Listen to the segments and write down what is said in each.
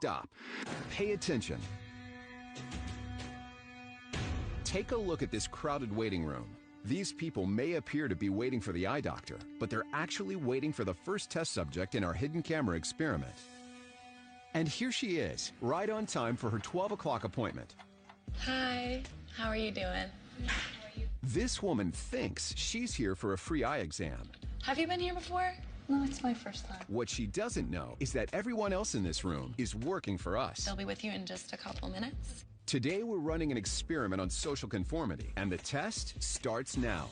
Stop. Pay attention. Take a look at this crowded waiting room. These people may appear to be waiting for the eye doctor, but they're actually waiting for the first test subject in our hidden camera experiment. And here she is, right on time for her 12 o'clock appointment. Hi, how are you doing? This woman thinks she's here for a free eye exam. Have you been here before? No, it's my first time. What she doesn't know is that everyone else in this room is working for us. They'll be with you in just a couple minutes. Today we're running an experiment on social conformity, and the test starts now.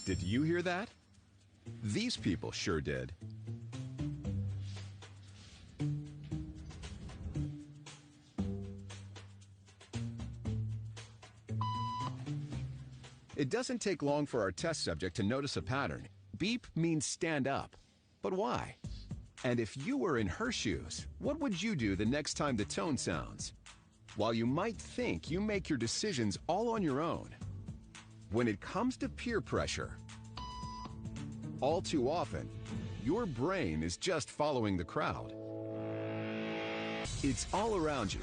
Did you hear that? These people sure did. It doesn't take long for our test subject to notice a pattern. Beep means stand up. But why? And if you were in her shoes, what would you do the next time the tone sounds? While you might think you make your decisions all on your own, when it comes to peer pressure, all too often, your brain is just following the crowd. It's all around you,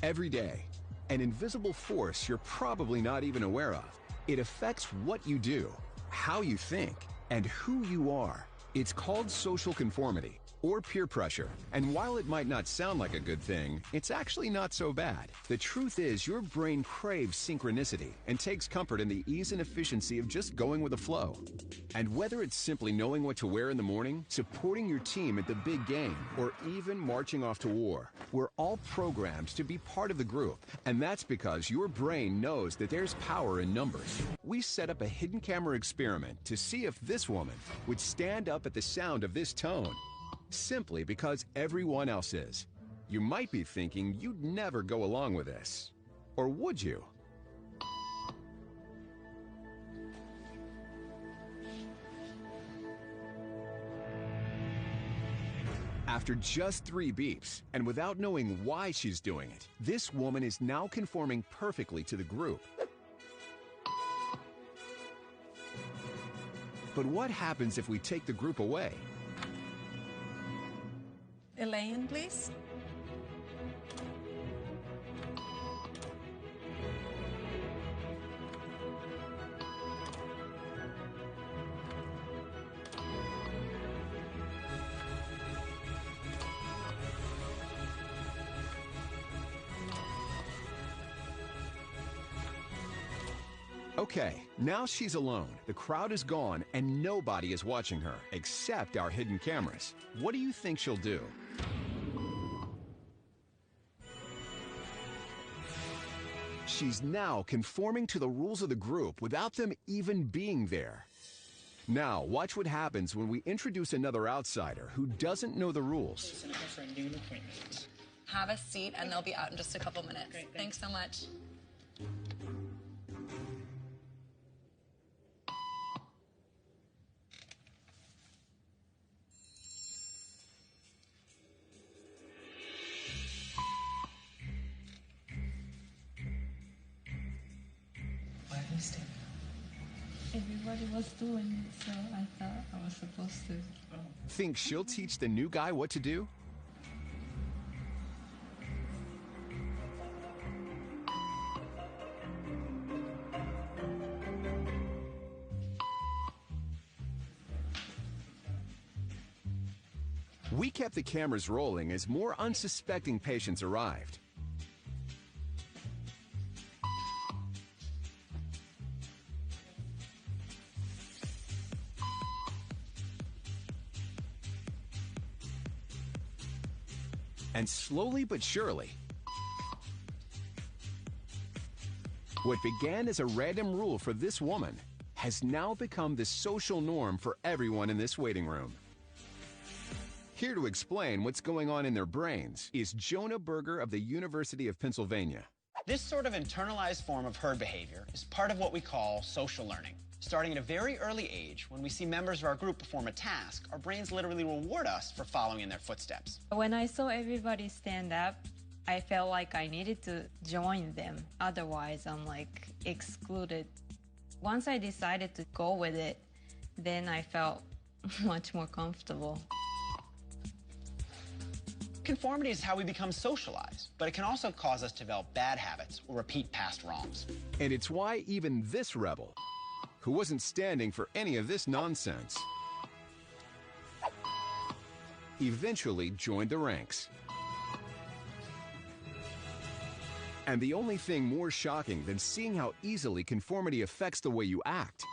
every day, an invisible force you're probably not even aware of. It affects what you do, how you think, and who you are. It's called social conformity, or peer pressure. And while it might not sound like a good thing, it's actually not so bad. The truth is, your brain craves synchronicity and takes comfort in the ease and efficiency of just going with the flow. And whether it's simply knowing what to wear in the morning, supporting your team at the big game, or even marching off to war, we're all programmed to be part of the group. And that's because your brain knows that there's power in numbers. We set up a hidden camera experiment to see if this woman would stand up at the sound of this tone, simply because everyone else is. You might be thinking you'd never go along with this. Or would you? After just 3 beeps, and without knowing why she's doing it, this woman is now conforming perfectly to the group. But what happens if we take the group away? Elaine, please. Okay, now she's alone. The crowd is gone and nobody is watching her, except our hidden cameras. What do you think she'll do? She's now conforming to the rules of the group without them even being there. Now, watch what happens when we introduce another outsider who doesn't know the rules. Have a seat and they'll be out in just a couple minutes. Great, thanks so much. Everybody was doing it, so I thought I was supposed to. Think she'll teach the new guy what to do? We kept the cameras rolling as more unsuspecting patients arrived. And slowly but surely, what began as a random rule for this woman has now become the social norm for everyone in this waiting room. Here to explain what's going on in their brains is Jonah Berger of the University of Pennsylvania. This sort of internalized form of herd behavior is part of what we call social learning. Starting at a very early age, when we see members of our group perform a task, our brains literally reward us for following in their footsteps. When I saw everybody stand up, I felt like I needed to join them. Otherwise, I'm like excluded. Once I decided to go with it, then I felt much more comfortable. Conformity is how we become socialized, but it can also cause us to develop bad habits or repeat past wrongs. And it's why even this rebel, who wasn't standing for any of this nonsense, eventually joined the ranks. And the only thing more shocking than seeing how easily conformity affects the way you act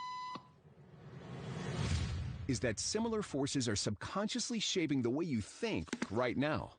is that similar forces are subconsciously shaping the way you think right now.